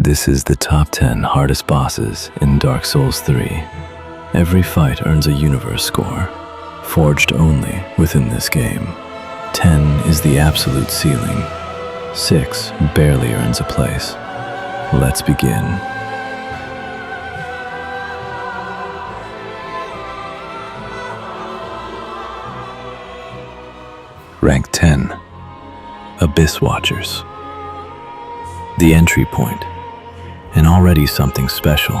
This is the top 10 hardest bosses in Dark Souls 3. Every fight earns a universe score, forged only within this game. 10 is the absolute ceiling. 6 barely earns a place. Let's begin. Rank 10. Abysswatchers. The entry point, and already something special.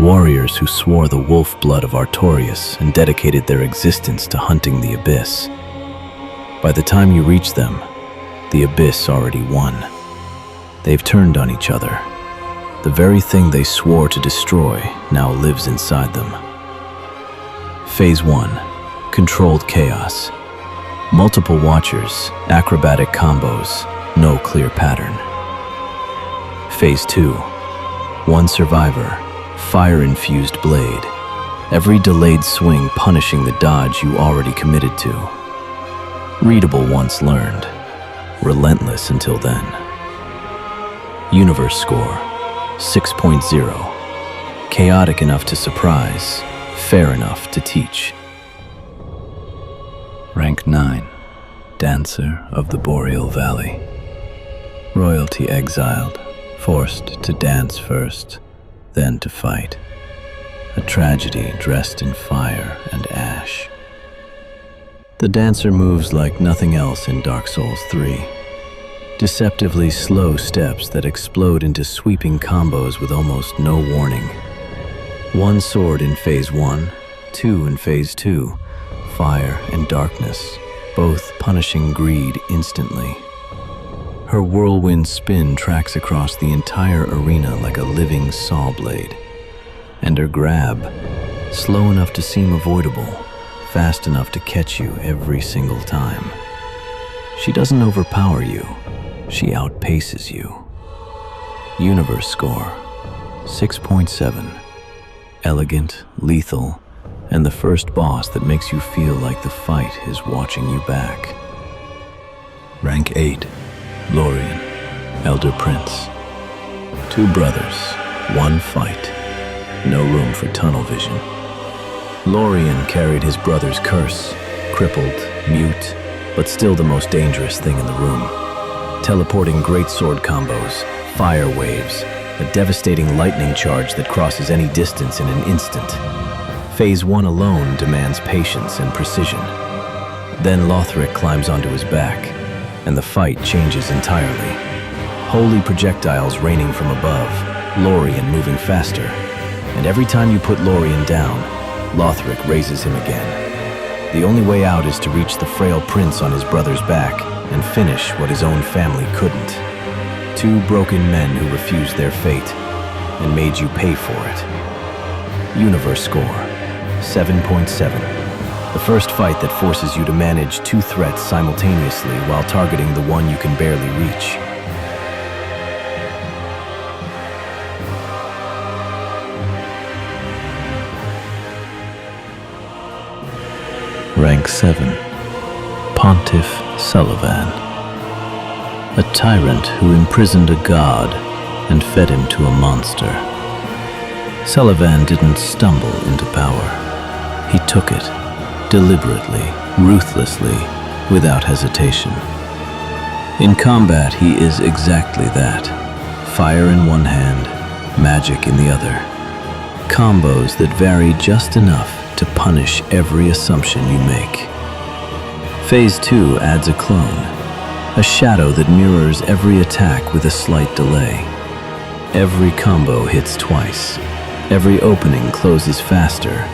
Warriors who swore the wolf blood of Artorias and dedicated their existence to hunting the Abyss. By the time you reach them, the Abyss already won. They've turned on each other. The very thing they swore to destroy now lives inside them. Phase 1. Controlled chaos. Multiple watchers, acrobatic combos, no clear pattern. Phase 2. One survivor, fire-infused blade. Every delayed swing punishing the dodge you already committed to. Readable once learned, relentless until then. UniverseScore 6.0. Chaotic enough to surprise, fair enough to teach. Rank 9. Dancer of the Boreal Valley. Royalty exiled, forced to dance first, then to fight. A tragedy dressed in fire and ash. The dancer moves like nothing else in Dark Souls 3. Deceptively slow steps that explode into sweeping combos with almost no warning. One sword in Phase 1, 2 in Phase 2, fire and darkness, both punishing greed instantly. Her whirlwind spin tracks across the entire arena like a living saw blade. And her grab, slow enough to seem avoidable, fast enough to catch you every single time. She doesn't overpower you, she outpaces you. UniverseScore 6.7. Elegant, lethal, and the first boss that makes you feel like the fight is watching you back. Rank 8. Lorian, Elder Prince. 2 brothers, 1 fight. No room for tunnel vision. Lorian carried his brother's curse, crippled, mute, but still the most dangerous thing in the room. Teleporting greatsword combos, fire waves, a devastating lightning charge that crosses any distance in an instant. Phase 1 alone demands patience and precision. Then Lothric climbs onto his back, and the fight changes entirely. Holy projectiles raining from above, Lorian moving faster. And every time you put Lorian down, Lothric raises him again. The only way out is to reach the frail prince on his brother's back and finish what his own family couldn't. 2 broken men who refused their fate and made you pay for it. UniverseScore 7.7. The first fight that forces you to manage 2 threats simultaneously while targeting the one you can barely reach. Rank 7. Pontiff Sulyvahn. A tyrant who imprisoned a god and fed him to a monster. Sulyvahn didn't stumble into power. He took it. Deliberately, ruthlessly, without hesitation. In combat, he is exactly that. Fire in one hand, magic in the other. Combos that vary just enough to punish every assumption you make. Phase 2 adds a clone, a shadow that mirrors every attack with a slight delay. Every combo hits twice. Every opening closes faster.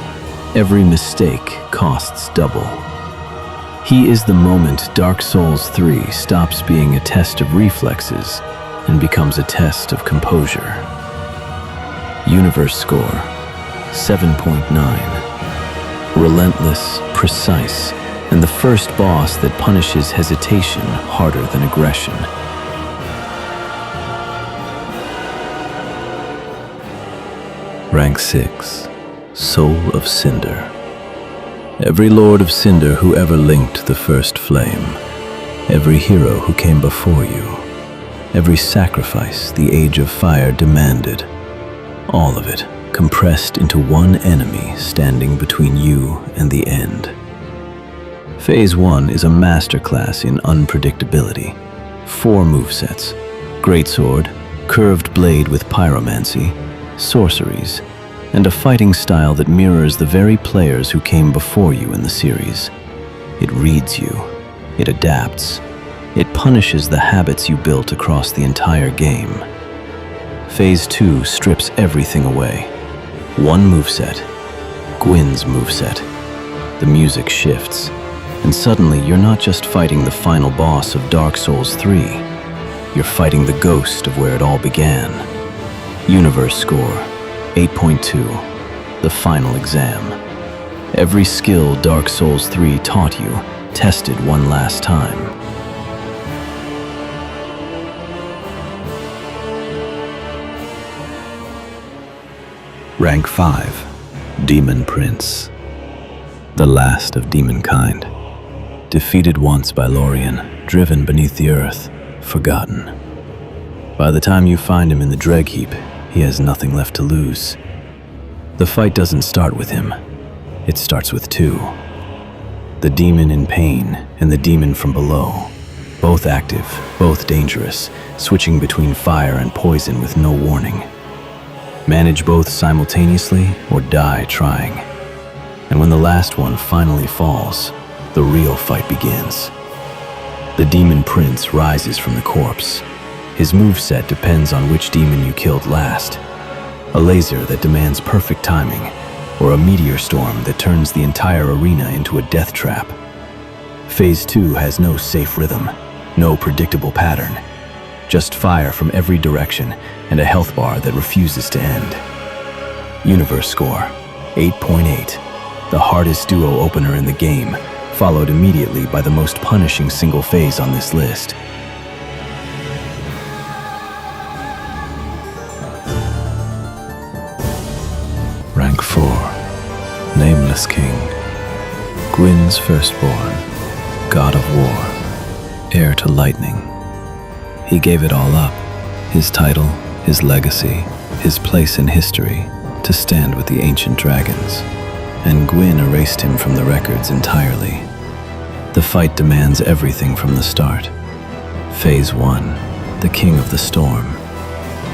Every mistake costs double. He is the moment Dark Souls 3 stops being a test of reflexes and becomes a test of composure. UniverseScore 7.9. Relentless, precise, and the first boss that punishes hesitation harder than aggression. Rank 6. Soul of Cinder. Every Lord of Cinder who ever linked the first flame, every hero who came before you, every sacrifice the Age of Fire demanded. All of it compressed into one enemy standing between you and the end. Phase 1 is a masterclass in unpredictability. 4 movesets: Greatsword, Curved Blade with Pyromancy, Sorceries, and a fighting style that mirrors the very players who came before you in the series. It reads you, it adapts, it punishes the habits you built across the entire game. Phase 2 strips everything away. 1 moveset, Gwyn's moveset. The music shifts, and suddenly you're not just fighting the final boss of Dark Souls 3, you're fighting the ghost of where it all began. UniverseScore 8.2, the final exam. Every skill Dark Souls 3 taught you, tested one last time. Rank 5, Demon Prince. The last of demonkind. Defeated once by Lorian, driven beneath the earth, forgotten. By the time you find him in the Dreg Heap, he has nothing left to lose. The fight doesn't start with him. It starts with 2. The demon in pain and the demon from below. Both active, both dangerous, switching between fire and poison with no warning. Manage both simultaneously or die trying. And when the last one finally falls, the real fight begins. The Demon Prince rises from the corpse. His moveset depends on which demon you killed last. A laser that demands perfect timing, or a meteor storm that turns the entire arena into a death trap. Phase 2 has no safe rhythm, no predictable pattern. Just fire from every direction and a health bar that refuses to end. UniverseScore 8.8, the hardest duo opener in the game, followed immediately by the most punishing single phase on this list. Rank 4, Nameless King. Gwyn's firstborn, god of war, heir to lightning. He gave it all up, his title, his legacy, his place in history, to stand with the ancient dragons. And Gwyn erased him from the records entirely. The fight demands everything from the start. Phase 1, the King of the Storm.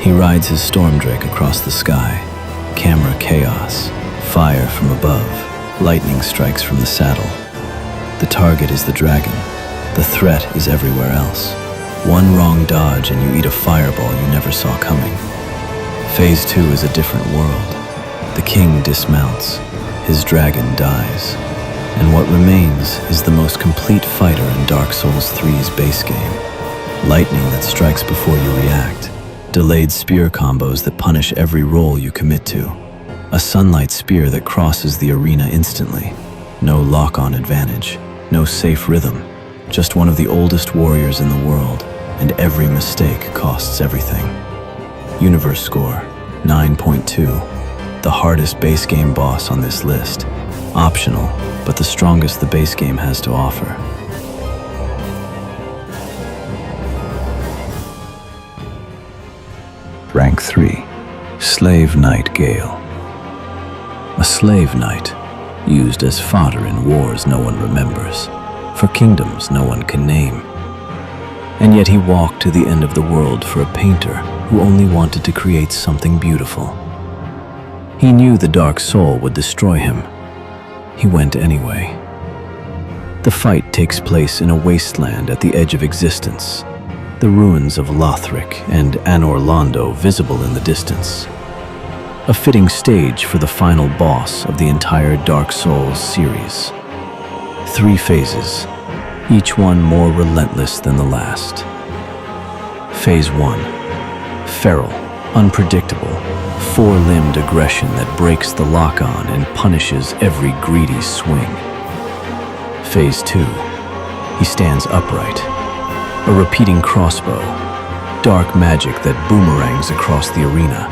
He rides his Stormdrake across the sky. Camera chaos, fire from above, lightning strikes from the saddle. The target is the dragon. The threat is everywhere else. One wrong dodge and you eat a fireball you never saw coming. Phase 2 is a different world. The king dismounts, his dragon dies, and what remains is the most complete fighter in Dark Souls 3's base game. Lightning that strikes before you react, delayed spear combos that punish every roll you commit to, a sunlight spear that crosses the arena instantly, no lock-on advantage, no safe rhythm, just one of the oldest warriors in the world, and every mistake costs everything. UniverseScore 9.2, the hardest base game boss on this list. Optional, but the strongest the base game has to offer. Rank 3, Slave Knight Gael. A slave knight, used as fodder in wars no one remembers, for kingdoms no one can name. And yet he walked to the end of the world for a painter who only wanted to create something beautiful. He knew the dark soul would destroy him. He went anyway. The fight takes place in a wasteland at the edge of existence, the ruins of Lothric and Anor Londo visible in the distance. A fitting stage for the final boss of the entire Dark Souls series. 3 phases, each one more relentless than the last. Phase 1, feral, unpredictable, 4-limbed aggression that breaks the lock-on and punishes every greedy swing. Phase 2, he stands upright, a repeating crossbow, dark magic that boomerangs across the arena.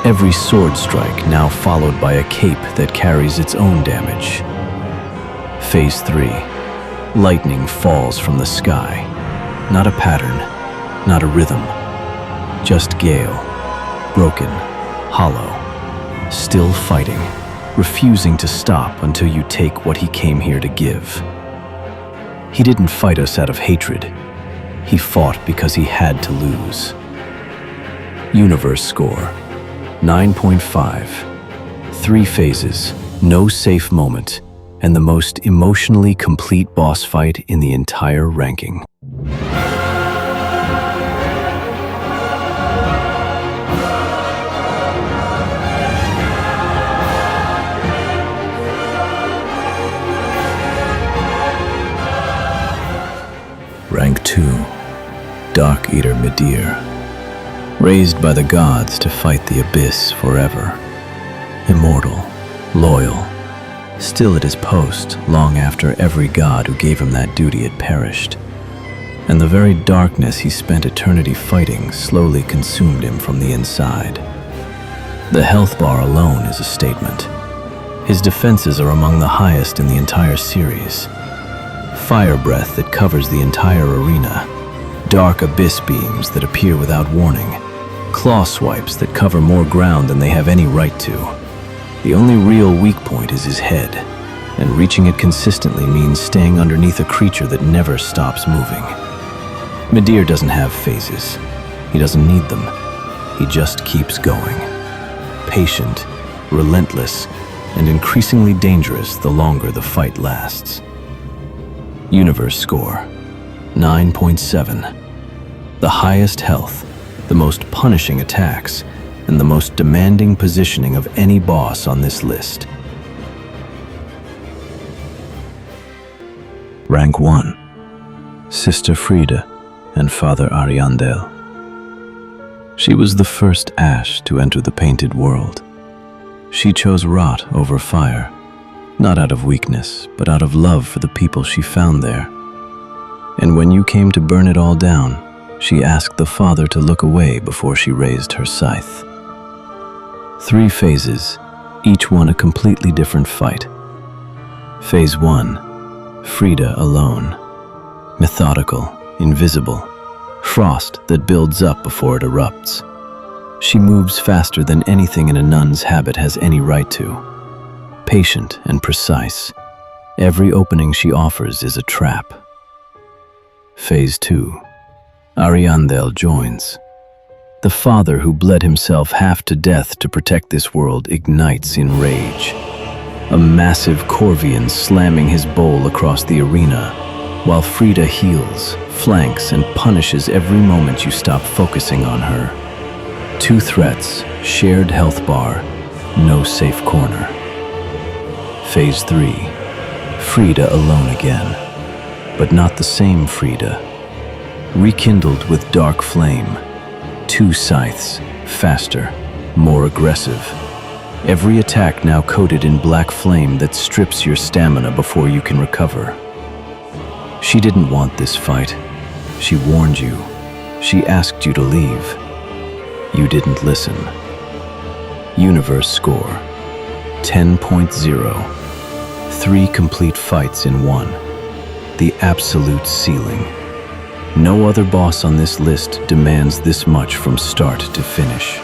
Every sword strike now followed by a cape that carries its own damage. Phase 3, lightning falls from the sky, not a pattern, not a rhythm. Just Gael, broken, hollow, still fighting, refusing to stop until you take what he came here to give. He didn't fight us out of hatred. He fought because he had to lose. Universe score, 9.5. 3 phases, no safe moment, and the most emotionally complete boss fight in the entire ranking. Rank 2, Darkeater Midir. Raised by the gods to fight the Abyss forever. Immortal, loyal, still at his post long after every god who gave him that duty had perished. And the very darkness he spent eternity fighting slowly consumed him from the inside. The health bar alone is a statement. His defenses are among the highest in the entire series. Fire breath that covers the entire arena, dark abyss beams that appear without warning, claw swipes that cover more ground than they have any right to. The only real weak point is his head, and reaching it consistently means staying underneath a creature that never stops moving. Midir doesn't have phases. He doesn't need them. He just keeps going. Patient, relentless, and increasingly dangerous the longer the fight lasts. Universe score, 9.7. The highest health, the most punishing attacks, and the most demanding positioning of any boss on this list. Rank 1, Sister Friede and Father Ariandel. She was the first Ash to enter the painted world. She chose rot over fire, not out of weakness, but out of love for the people she found there. And when you came to burn it all down, she asked the Father to look away before she raised her scythe. 3 phases, each one a completely different fight. Phase 1, Friede alone. Methodical, invisible, frost that builds up before it erupts. She moves faster than anything in a nun's habit has any right to. Patient and precise, every opening she offers is a trap. Phase 2, Ariandel joins. The father who bled himself half to death to protect this world ignites in rage. A massive Corvian slamming his bowl across the arena, while Friede heals, flanks, and punishes every moment you stop focusing on her. 2 threats, shared health bar, no safe corner. Phase 3, Friede alone again, but not the same Friede. Rekindled with dark flame, 2 scythes, faster, more aggressive. Every attack now coated in black flame that strips your stamina before you can recover. She didn't want this fight. She warned you. She asked you to leave. You didn't listen. Universe score, 10.0. 3 complete fights in one. The absolute ceiling. No other boss on this list demands this much from start to finish.